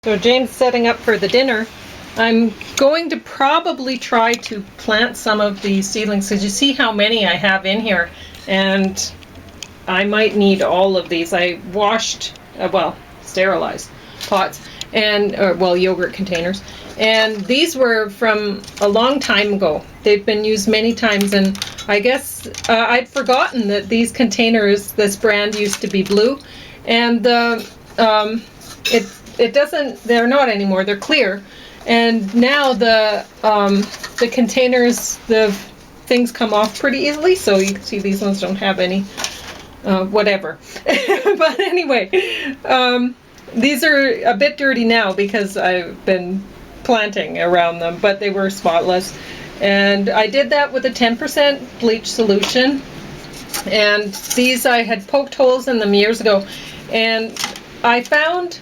So James setting up for the dinner. I'm going to probably try to plant some of these seedlings because you see how many I have in here, and I might need all of these. I washed, sterilized pots and, yogurt containers. And these were from a long time ago. They've been used many times, and I guess I'd forgotten that these containers, this brand used to be blue, and it doesn't, they're not anymore, they're clear. And now the containers, the things come off pretty easily, so you can see these ones don't have any, whatever. But anyway, these are a bit dirty now because I've been planting around them, but they were spotless. And I did that with a 10% bleach solution. And these, I had poked holes in them years ago, and I found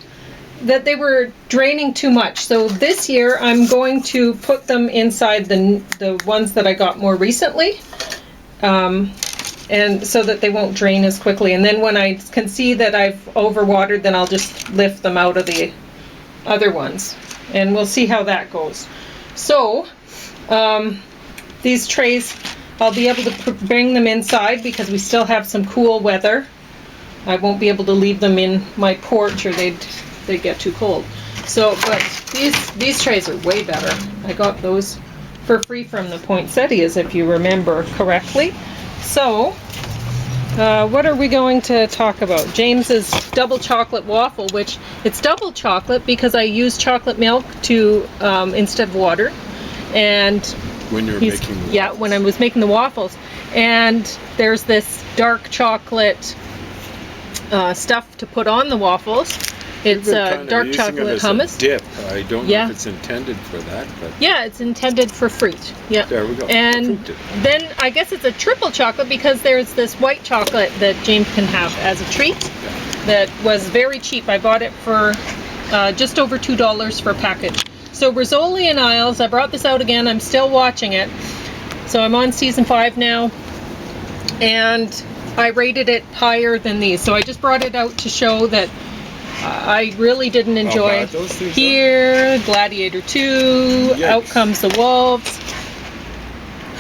that they were draining too much. So this year I'm going to put them inside the ones that I got more recently, and so that they won't drain as quickly. And then when I can see that I've overwatered, then I'll just lift them out of the other ones, and we'll see how that goes. So these trays, I'll be able to bring them inside because we still have some cool weather. I won't be able to leave them in my porch, or they'd get too cold. So, but these trays are way better. I got those for free from the poinsettias, if you remember correctly. So, what are we going to talk about? James's double chocolate waffle, which it's double chocolate because I use chocolate milk to instead of water. And when you're making the waffles. Yeah, when I was making the waffles. And there's this dark chocolate stuff to put on the waffles. It's dark chocolate hummus. Dip. I don't know if it's intended for that, but yeah, it's intended for fruit. Yeah. There we go. And then I guess it's a triple chocolate because there's this white chocolate that James can have as a treat that was very cheap. I bought it for just over $2 for a package. So Rizzoli and Isles, I brought this out again. I'm still watching it. So I'm on season 5 now, and I rated it higher than these. So I just brought it out to show that I really didn't enjoy here. Gladiator 2, Yikes. Out Comes the Wolves,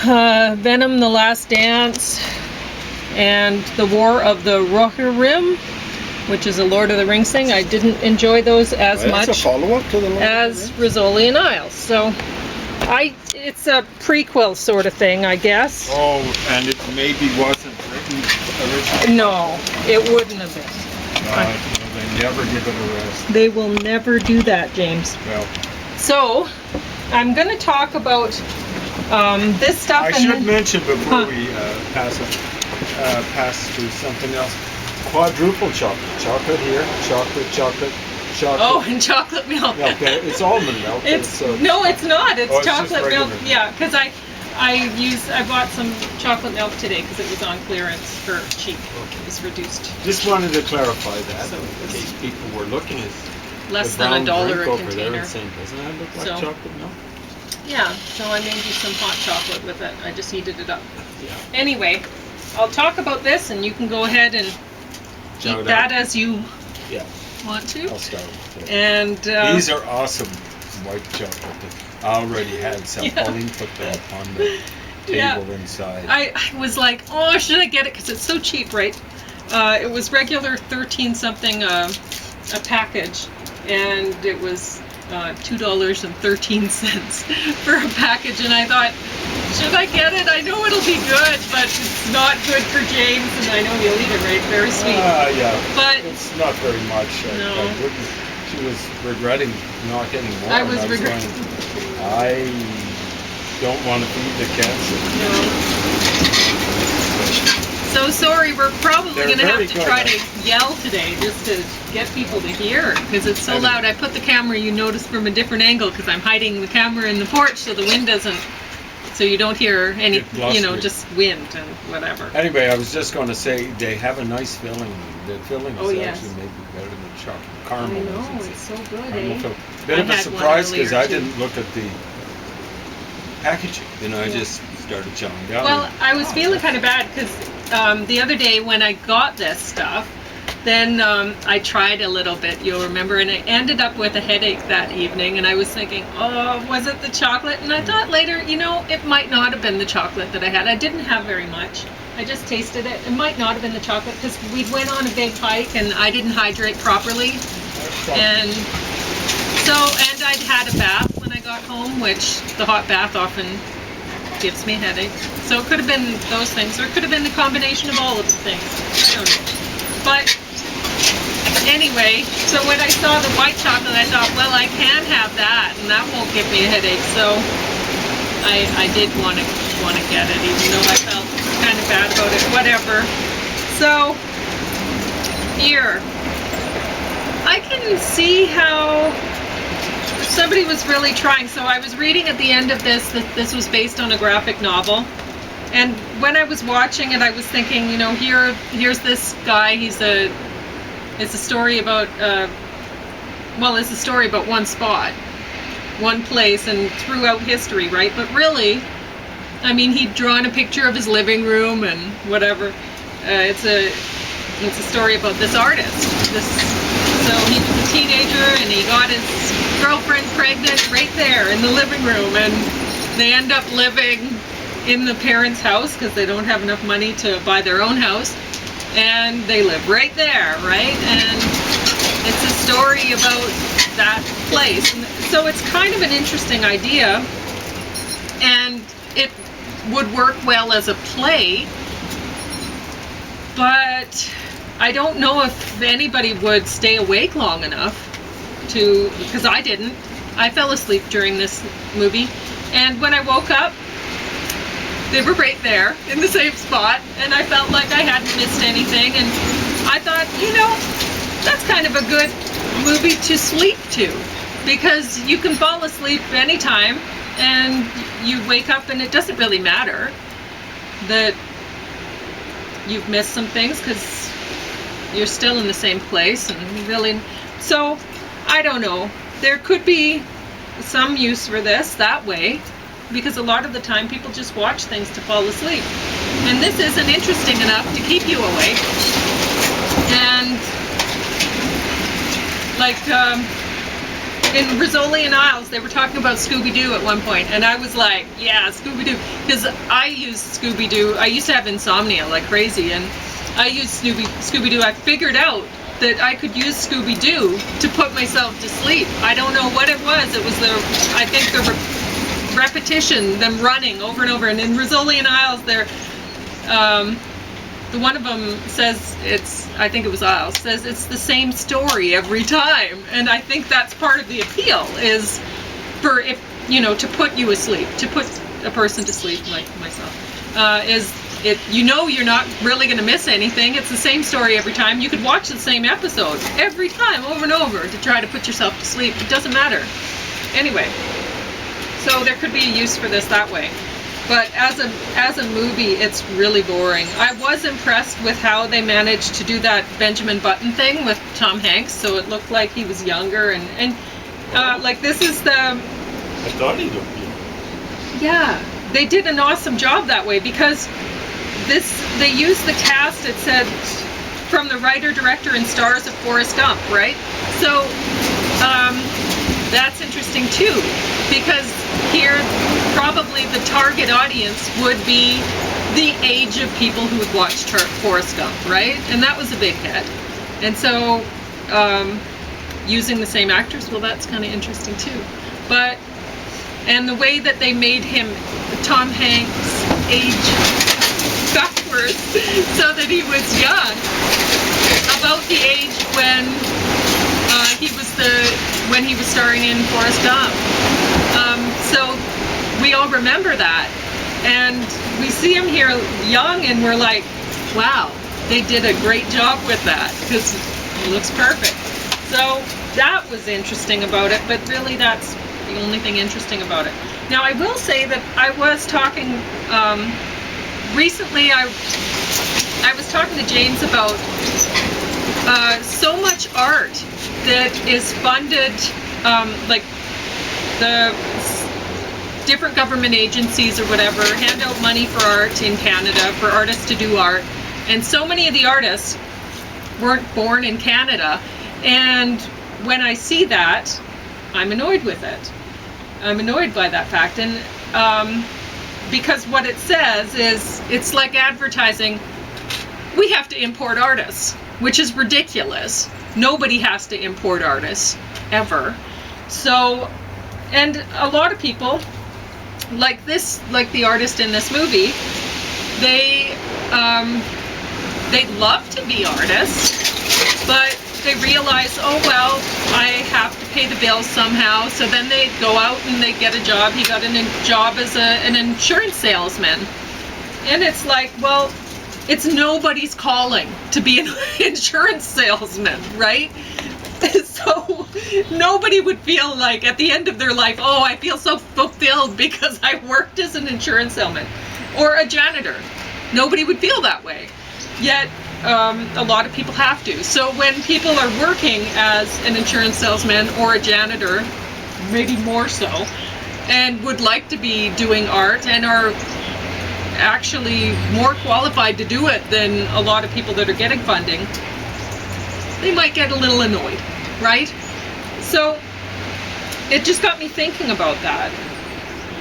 Venom, The Last Dance, and The War of the Rohirrim, which is a Lord of the Rings thing. I didn't enjoy those as much a follow-up to the Lord as Rizzoli and Isles. So it's a prequel sort of thing, I guess. Oh, and it maybe wasn't written originally? No, it wouldn't have been. They never give it a rest. They will never do that, James. Well, so I'm going to talk about this stuff. I should mention before we pass to something else. Quadruple chocolate. Chocolate here, chocolate. Oh, and chocolate milk. It's almond milk. It's not. It's chocolate milk. Milk. Yeah, because I bought some chocolate milk today because it was on clearance for cheap. It was reduced. Just wanted to clarify that So in case people were looking at less than $1 a container. Saying, doesn't that look like chocolate milk? Yeah, so I made you some hot chocolate with it. I just heated it up. Yeah. Anyway, I'll talk about this, and you can go ahead and eat that as you want to. I'll start with it. And these are awesome white chocolate. I already had some. Pauline put them on the table inside. I was like, oh, should I get it? Because it's so cheap, right? It was regular 13 something a package, and it was $2.13 for a package. And I thought, should I get it? I know it'll be good, but it's not good for James, and I know he'll eat it, right? Very sweet. Yeah. But it's not very much. No. I wouldn't. She was regretting not getting more. I was regretting. I don't want to feed the cancer. No. So sorry, we're probably going to have to try to yell today just to get people to hear, because it's so loud. I put the camera, you notice, from a different angle because I'm hiding the camera in the porch so the wind doesn't, so you don't hear any, just wind and whatever. Anyway, I was just going to say they have a nice filling. The filling is actually maybe better than chocolate caramel. I know, it's so good, eh? Bit of a surprise because I didn't look at the packaging. I just started chowing down. Well, I was feeling kind of bad because the other day when I got this stuff, then I tried a little bit, you'll remember, and I ended up with a headache that evening, and I was thinking, oh, was it the chocolate? And I thought later, you know, it might not have been the chocolate that I had. I didn't have very much. I just tasted it. It might not have been the chocolate, because we went on a big hike and I didn't hydrate properly. And so, and I'd had a bath when I got home, which the hot bath often gives me a headache. So it could have been those things, or it could have been the combination of all of the things. I don't know. But anyway, so when I saw the white chocolate, I thought, well, I can have that, and that won't give me a headache. So I did want to get it, even though I felt kind of bad about it. Whatever. So here, I can see how somebody was really trying. So I was reading at the end of this that this was based on a graphic novel. And when I was watching it, I was thinking, you know, here's this guy. It's a story about, it's a story about one spot, one place, and throughout history, right? But really, I mean, he'd drawn a picture of his living room and whatever. It's a story about this artist. So he was a teenager, and he got his girlfriend pregnant right there in the living room, and they end up living in the parents' house because they don't have enough money to buy their own house, and they live right there, right? And it's a story about that place. And so it's kind of an interesting idea, and it would work well as a play, but I don't know if anybody would stay awake long enough to, because I didn't. I fell asleep during this movie, and when I woke up, they were right there in the same spot, and I felt like I hadn't missed anything, and I thought, you know, that's kind of a good movie to sleep to, because you can fall asleep anytime, and you wake up and it doesn't really matter that you've missed some things, because you're still in the same place, and really, so, I don't know, there could be some use for this that way, because a lot of the time people just watch things to fall asleep. And this isn't interesting enough to keep you awake. And like in Rizzoli and Isles, they were talking about Scooby-Doo at one point, and I was like, yeah, Scooby-Doo, because I use Scooby-Doo. I used to have insomnia like crazy, and I used Scooby-Doo. I figured out that I could use Scooby-Doo to put myself to sleep. I don't know what it was. It was I think the repetition, them running over and over. And in Rizzoli and Isles, the one of them says I think it was Isles, says it's the same story every time. And I think that's part of the appeal, is for, if, you know, to put you asleep, to put a person to sleep, like myself, is it, you know, you're not really going to miss anything. It's the same story every time. You could watch the same episode every time over and over to try to put yourself to sleep. It doesn't matter. Anyway. So there could be a use for this that way. But as a movie, it's really boring. I was impressed with how they managed to do that Benjamin Button thing with Tom Hanks, so it looked like he was younger, and like this is the... I thought he looked young. Yeah, they did an awesome job that way, because they used the cast, it said, from the writer, director, and stars of Forrest Gump, right? So, that's interesting too, because here probably the target audience would be the age of people who had watched Forrest Gump, right? And that was a big hit. And so using the same actors, well, that's kind of interesting too. But, and the way that they made him, Tom Hanks, age backwards so that he was young, about the age when when he was starring in Forrest Gump. So we all remember that, and we see him here young, and we're like, wow, they did a great job with that, because he looks perfect. So that was interesting about it, but really that's the only thing interesting about it. Now I will say that I was talking recently, I was talking to James about so much art that is funded, like the different government agencies or whatever hand out money for art in Canada, for artists to do art, and so many of the artists weren't born in Canada. And when I see that, I'm annoyed with it. I'm annoyed by that fact. And because what it says is, it's like advertising, we have to import artists, which is ridiculous. Nobody has to import artists, ever. So, and a lot of people, like the artist in this movie, they'd love to be artists, but they realize, oh well, I have to pay the bills somehow. So then they go out and they get a job. He got a job as an insurance salesman. And it's like, well, it's nobody's calling to be an insurance salesman, right? So nobody would feel like at the end of their life, oh, I feel so fulfilled because I worked as an insurance salesman or a janitor. Nobody would feel that way. Yet a lot of people have to. So when people are working as an insurance salesman or a janitor, maybe more so, and would like to be doing art and are actually more qualified to do it than a lot of people that are getting funding, they might get a little annoyed, right? So it just got me thinking about that.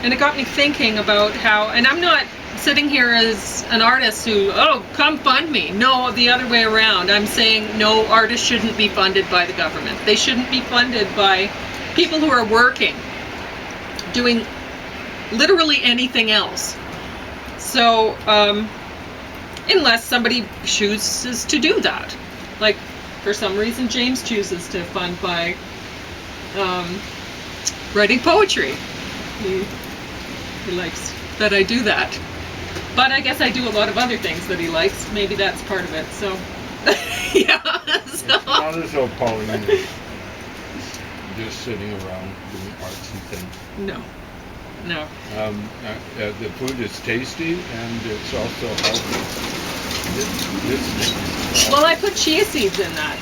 And it got me thinking about how, and I'm not sitting here as an artist who, oh, come fund me. No, the other way around. I'm saying no, artists shouldn't be funded by the government. They shouldn't be funded by people who are working, doing literally anything else. So, unless somebody chooses to do that. Like, for some reason, James chooses to fund by writing poetry. He likes that I do that. But I guess I do a lot of other things that he likes. Maybe that's part of it. So, yeah. So. It's not as though Pauline is just sitting around doing artsy things. No. No. The food is tasty and it's also healthy. This well, I put chia seeds in that.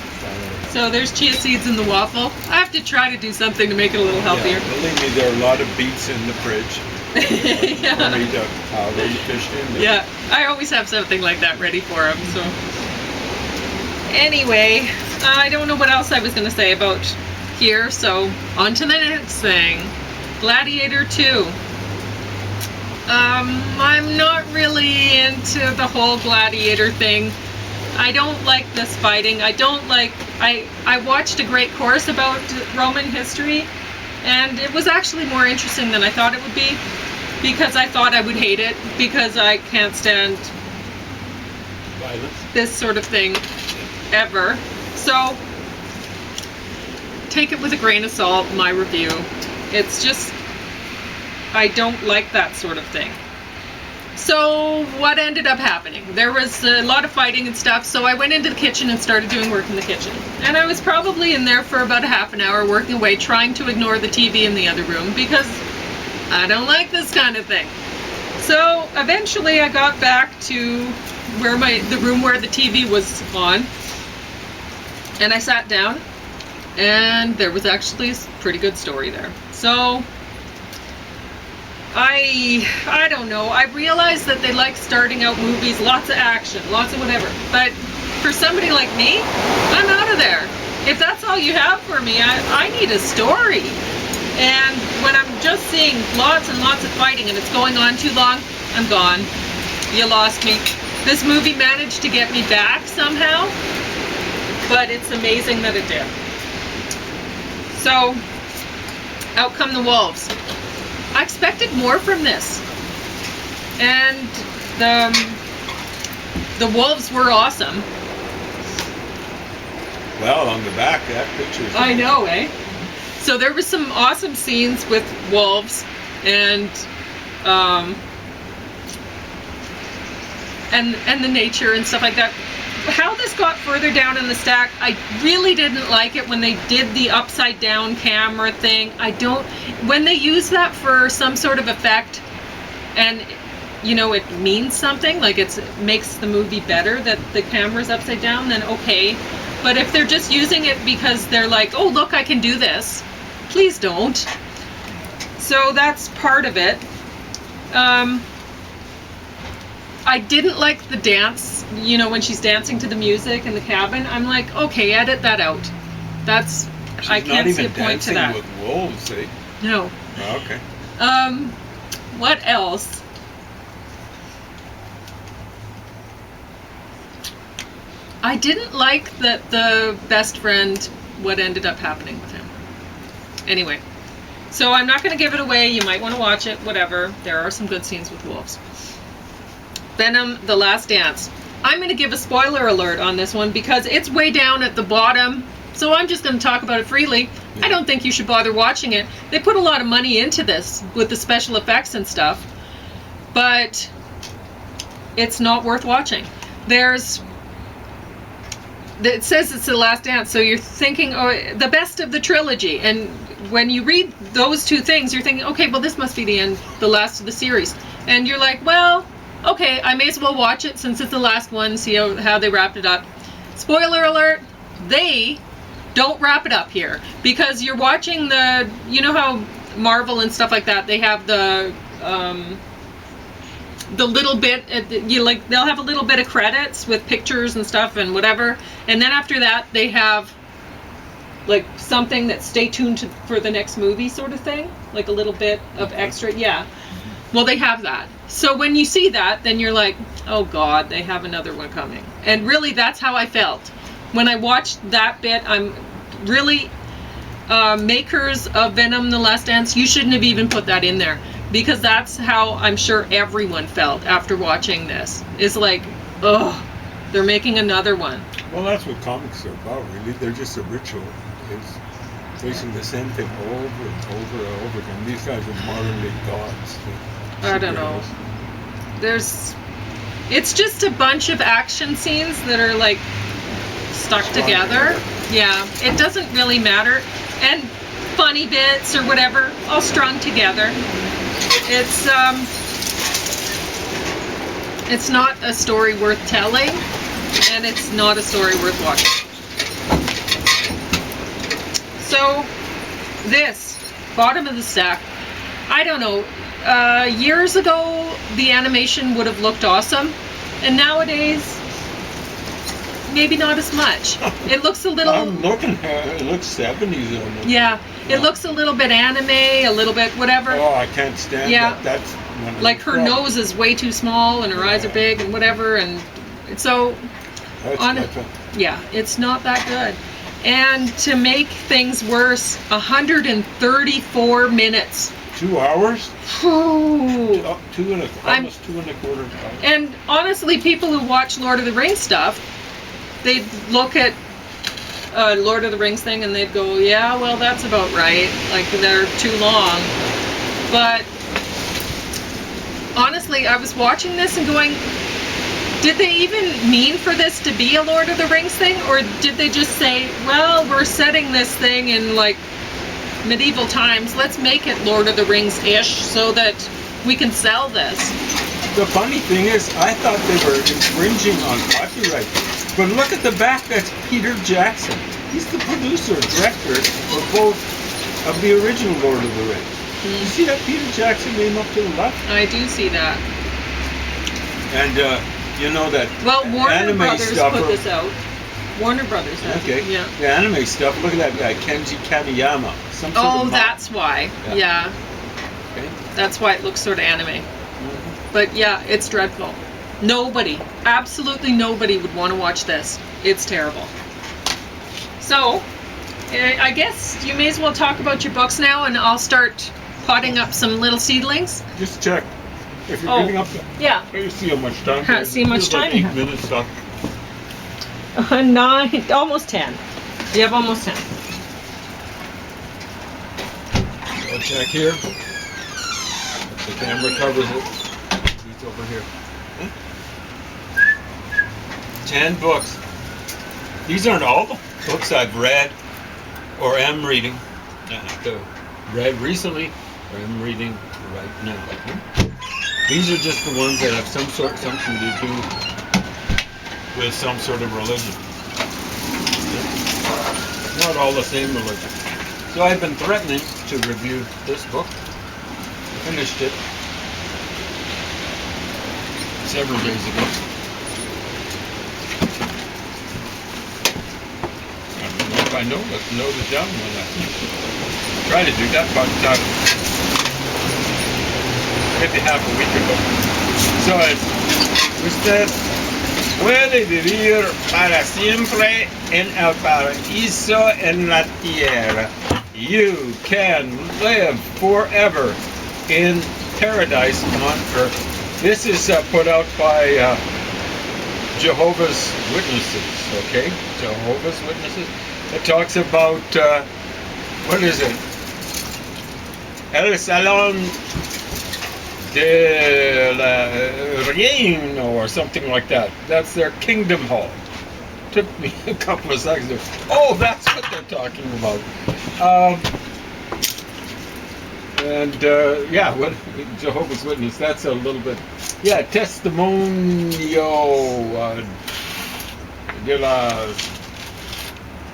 So there's chia seeds in the waffle. I have to try to do something to make it a little healthier. Yeah, believe me, there are a lot of beets in the fridge. Yeah. For me to already fished in there. Yeah, I always have something like that ready for him. So anyway, I don't know what else I was going to say about here. So on to the next thing. Gladiator 2. I'm not really into the whole Gladiator thing. I don't like this fighting. I watched a great course about Roman history, and it was actually more interesting than I thought it would be, because I thought I would hate it, because I can't stand Violence. this sort of thing ever. So take it with a grain of salt, my review. It's just, I don't like that sort of thing. So what ended up happening? There was a lot of fighting and stuff, so I went into the kitchen and started doing work in the kitchen. And I was probably in there for about a half an hour working away, trying to ignore the TV in the other room, because I don't like this kind of thing. So eventually I got back to where the room where the TV was on, and I sat down, and there was actually a pretty good story there. So I don't know. I realized that they like starting out movies, lots of action, lots of whatever. But for somebody like me, I'm out of there. If that's all you have for me, I need a story. And when I'm just seeing lots and lots of fighting and it's going on too long, I'm gone. You lost me. This movie managed to get me back somehow, but it's amazing that it did. So, out come the wolves. I expected more from this, and the wolves were awesome. Well, on the back, that picture's... I know, eh? So there were some awesome scenes with wolves, and the nature and stuff like that. How this got further down in the stack, I really didn't like it when they did the upside down camera thing. When they use that for some sort of effect, and you know it means something, like it makes the movie better that the camera's upside down, then okay. But if they're just using it because they're like, oh look, I can do this, please don't. So that's part of it. I didn't like the dance you know, when she's dancing to the music in the cabin, I'm like, okay, edit that out. That's I can't see a point to that. With wolves, eh? No. Oh, okay. What else? I didn't like that the best friend, what ended up happening with him. Anyway, so I'm not going to give it away. You might want to watch it, whatever. There are some good scenes with wolves. Venom, The Last Dance. I'm going to give a spoiler alert on this one because it's way down at the bottom. So I'm just going to talk about it freely. I don't think you should bother watching it. They put a lot of money into this with the special effects and stuff. But it's not worth watching. It says it's The Last Dance, so you're thinking, oh, the best of the trilogy. And when you read those two things, you're thinking, okay, well, this must be the end, the last of the series. And you're like, well, okay, I may as well watch it since it's the last one, see how they wrapped it up. Spoiler alert, they don't wrap it up here. Because you're watching the, you know how Marvel and stuff like that, they have the little bit, they'll have a little bit of credits with pictures and stuff and whatever, and then after that they have like something that stay tuned for the next movie sort of thing, like a little bit of extra. Yeah, well, they have that. So when you see that, then you're like, oh god, they have another one coming. And really, that's how I felt when I watched that bit. I'm really makers of Venom: The Last Dance, you shouldn't have even put that in there. Because that's how I'm sure everyone felt after watching this. It's like, ugh, they're making another one. Well, that's what comics are about, really. They're just a ritual. It's basically the same thing over and over and over again. These guys are modern-day gods. I don't know. It's just a bunch of action scenes that are like stuck together. Yeah, it doesn't really matter. And funny bits or whatever, all strung together. It's not a story worth telling, and it's not a story worth watching. So, this, bottom of the stack, I don't know, years ago the animation would have looked awesome, and nowadays, maybe not as much. It looks a little... I'm looking at it, it looks 70s almost. Yeah. It looks a little bit anime, a little bit whatever. Oh, I can't stand that. That's one of like her problems. nose is way too small and her eyes are big and whatever, and so yeah, it's not that good. And to make things worse, 134 minutes. 2 hours? Ooh. Almost 2.25 hours. And honestly, people who watch Lord of the Rings stuff, they'd look at Lord of the Rings thing and they'd go, yeah, well, that's about right. Like, they're too long. But honestly, I was watching this and going, did they even mean for this to be a Lord of the Rings thing? Or did they just say, well, we're setting this thing in like medieval times, let's make it Lord of the Rings-ish so that we can sell this? The funny thing is, I thought they were infringing on copyright. But look at the back, that's Peter Jackson. He's the producer, director of both of the original Lord of the Rings. You see that Peter Jackson name up to the left? I do see that. And you know that Warner anime Brothers stuff put this out. Warner Brothers has okay. it, yeah. The anime stuff, look at that guy, Kenji Kaneyama. Some sort of that's why. Yeah. Okay. That's why it looks sort of anime. But yeah, it's dreadful. Nobody, absolutely nobody would want to watch this. It's terrible. So, I guess you may as well talk about your books now, and I'll start potting up some little seedlings. Just check. If you're giving up, you see how much time. Can't see much time. Like 8 minutes left. 9, almost 10. You have almost 10. I'll check here. The camera covers it. It's over here. 10 books. These aren't all the books I've read or am reading. Read recently or am reading right now. These are just the ones that have something to do with some sort of religion. Not all the same religion. So I've been threatening to review this book. I finished it several days ago. I know it down when I try to do that, but maybe half a week ago. So usted puede vivir para siempre en el paraíso en la tierra. You can live forever in paradise on earth. This is put out by Jehovah's Witnesses, okay? Jehovah's Witnesses. It talks about, what is it? El Salón del Reino or something like that. That's their kingdom hall. Took me a couple of seconds to, oh, that's what they're talking about. Yeah, what Jehovah's Witness, that's a little bit, yeah, testimonio de la,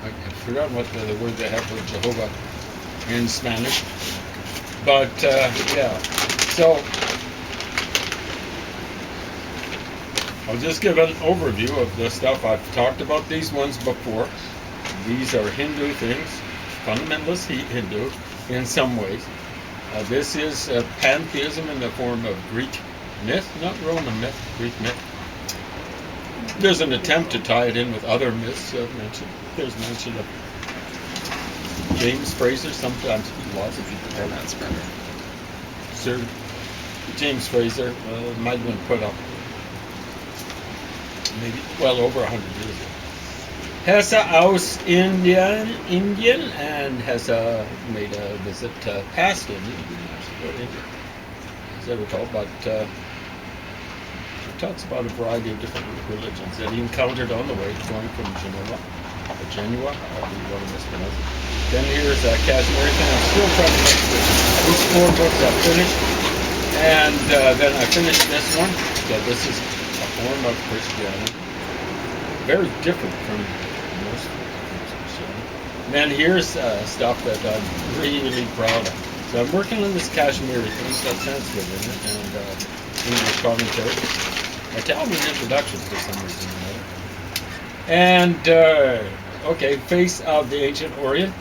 I forgot what the word they have for Jehovah in Spanish, but yeah, so I'll just give an overview of the stuff. I've talked about these ones before. These are Hindu things, fundamentalist Hindu in some ways. This is pantheism in the form of Greek myth, not Roman myth, Greek myth. There's an attempt to tie it in with other myths mentioned. There's mention of James Fraser, sometimes lots of people call That's better. Sir James Fraser might have been put up maybe well over 100 years ago. Hessa aus Indian and Hessa made a visit past India, as I recall, but it talks about a variety of different religions that he encountered on the way going from Genoa, however you want to mispronounce it. Then here's a Kashmiri thing. I'm still trying to make these 4 books I finished, and then I finished this one. So this is a form of Christianity, very different from most Christianity. And then here's stuff that I'm really proud of. So I'm working on this Kashmiri thing. It's got Sanskrit in it, and English commentary. Italian introduction for some reason or another. And okay, Face of the Ancient Orient.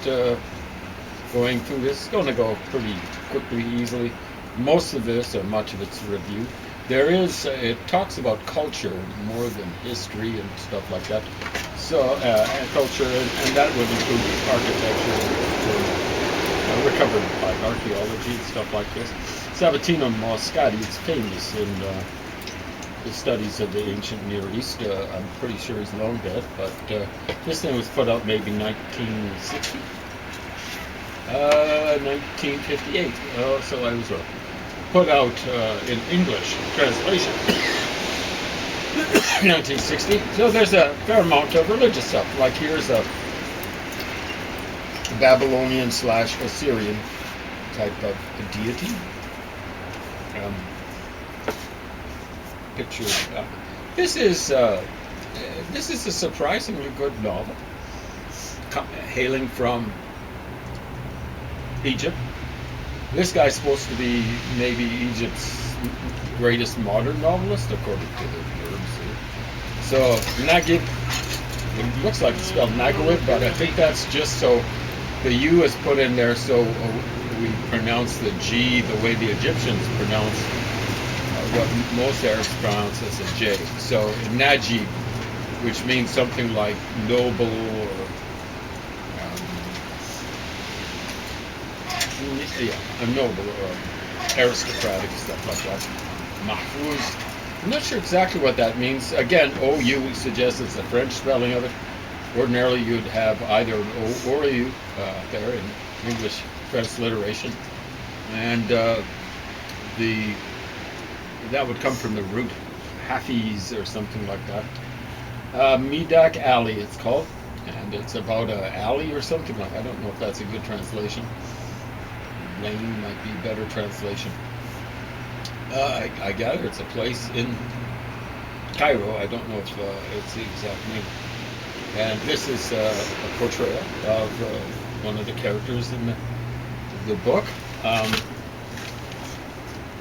Going through this, it's going to go pretty quickly, easily. Most of this, or much of it's review. There is, it talks about culture more than history and stuff like that. So, and culture, and that would include architecture, recovered by archaeology and stuff like this. Sabatino Moscati is famous in the studies of the ancient Near East. I'm pretty sure he's long dead, but this thing was put out maybe 1960? 1958. Oh, so I was wrong. Put out in English translation 1960. So there's a fair amount of religious stuff. Like here's a Babylonian / Assyrian type of deity. Picture. This is a surprisingly good novel, hailing from Egypt. This guy's supposed to be maybe Egypt's greatest modern novelist, according to the words here. So, Naguib, it looks like it's spelled Naguib, but I think that's just so the U is put in there so we pronounce the G the way the Egyptians pronounce what most Arabs pronounce as a J. So, Najib, which means something like noble or a noble or aristocratic, stuff like that. Mahfouz. I'm not sure exactly what that means. Again, OU suggests it's the French spelling of it. Ordinarily, you'd have either an O or a U there in English transliteration. And that would come from the root Hafiz or something like that. Midak Alley, it's called. And it's about an alley or something like that. I don't know if that's a good translation. Lane might be a better translation. I gather it's a place in Cairo. I don't know if it's the exact name. And this is a portrayal of one of the characters in the book.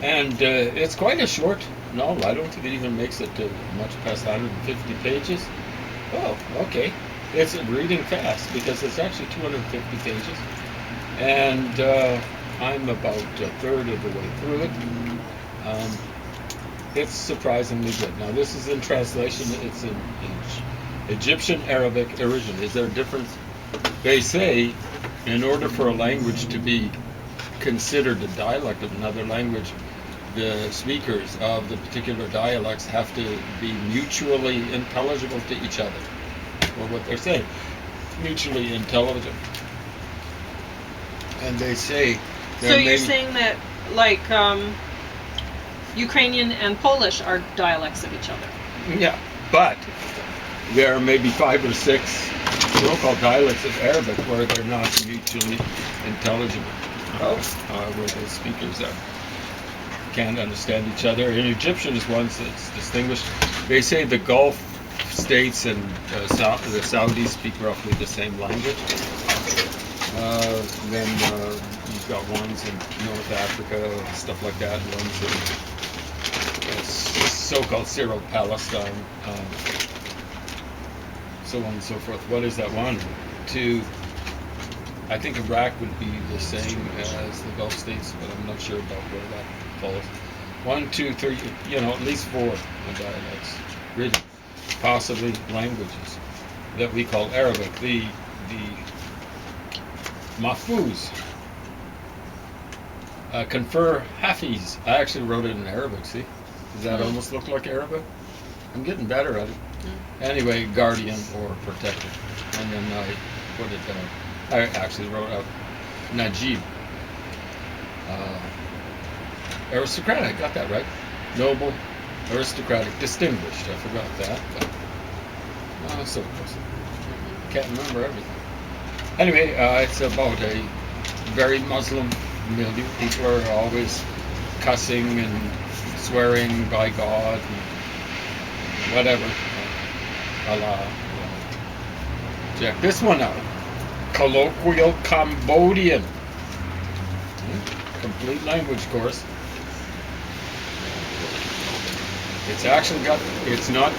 And it's quite a short novel. I don't think it even makes it to much past 150 pages. Oh, okay. It's reading fast because it's actually 250 pages, and I'm about a third of the way through it. It's surprisingly good. Now this is in translation. It's in Egyptian Arabic original. Is there a difference? They say in order for a language to be considered a dialect of another language, the speakers of the particular dialects have to be mutually intelligible to each other, or what they're saying, mutually intelligible. And they say So you're saying that, like, Ukrainian and Polish are dialects of each other? Yeah, but there are maybe 5 or 6 so-called dialects of Arabic where they're not mutually intelligible. Where the speakers can't understand each other. In Egyptian is one that's distinguished. They say the Gulf states and the Saudis speak roughly the same language. Then you've got ones in North Africa, stuff like that, ones in so-called Syro-Palestine, so on and so forth. What is that one? I think Iraq would be the same as the Gulf states, but I'm not sure about where that falls. 1, 2, 3, at least 4 dialects, really, possibly languages that we call Arabic. The Mahfuz, confer Hafiz. I actually wrote it in Arabic, see? Does that almost look like Arabic? I'm getting better at it. Anyway, guardian or protector. And then I put it down. I actually wrote out Najib. Aristocratic, got that right. Noble, aristocratic, distinguished. I forgot that. But, so close. Can't remember everything. Anyway, it's about a very Muslim milieu. People are always cussing and swearing by God and whatever. Allah. Check this one out. Colloquial Cambodian. Complete language course. It's actually it's not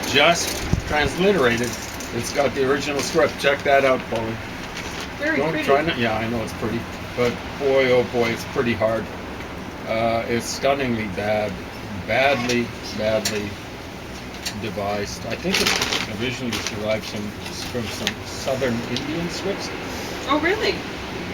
just transliterated. It's got the original script. Check that out, Polly. Very pretty. Yeah, I know it's pretty, but boy, oh boy, it's pretty hard. It's stunningly bad, badly devised. I think it originally derived from some southern Indian scripts. Oh, really?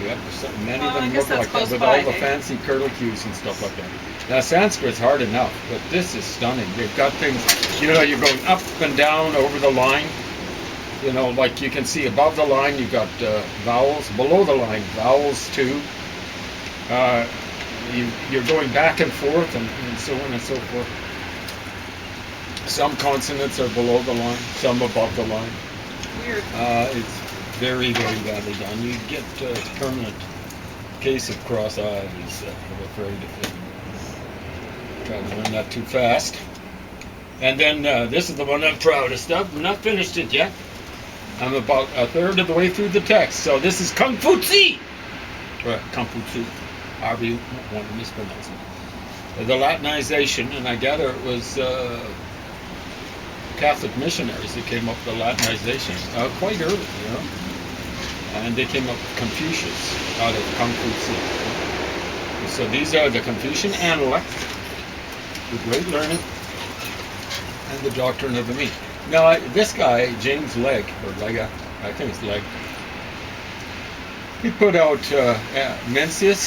Yep, many of them look like that with by, all the fancy curlicues and stuff like that. Now, Sanskrit's hard enough, but this is stunning. They've got things, you're going up and down over the line. Like you can see above the line, you've got vowels. Below the line, vowels too. You're going back and forth and so on and so forth. Some consonants are below the line, some above the line. Weird. It's very badly done. You get a permanent case of cross eyes, I'm afraid, if you try to learn that too fast. And then this is the one I'm proudest of. I'm not finished it yet. I'm about a third of the way through the text. So this is Kung Fu Tzu. Or Kung Fu Tzu. However you want to mispronounce it. The Latinization, and I gather it was Catholic missionaries that came up with the Latinization quite early, And they came up with Confucius out of Kung Fu Tzu. So these are the Confucian Analect, the great learning, and the doctrine of the meat. Now, this guy, James Legge, or Lega, I think it's Legge, he put out Mencius,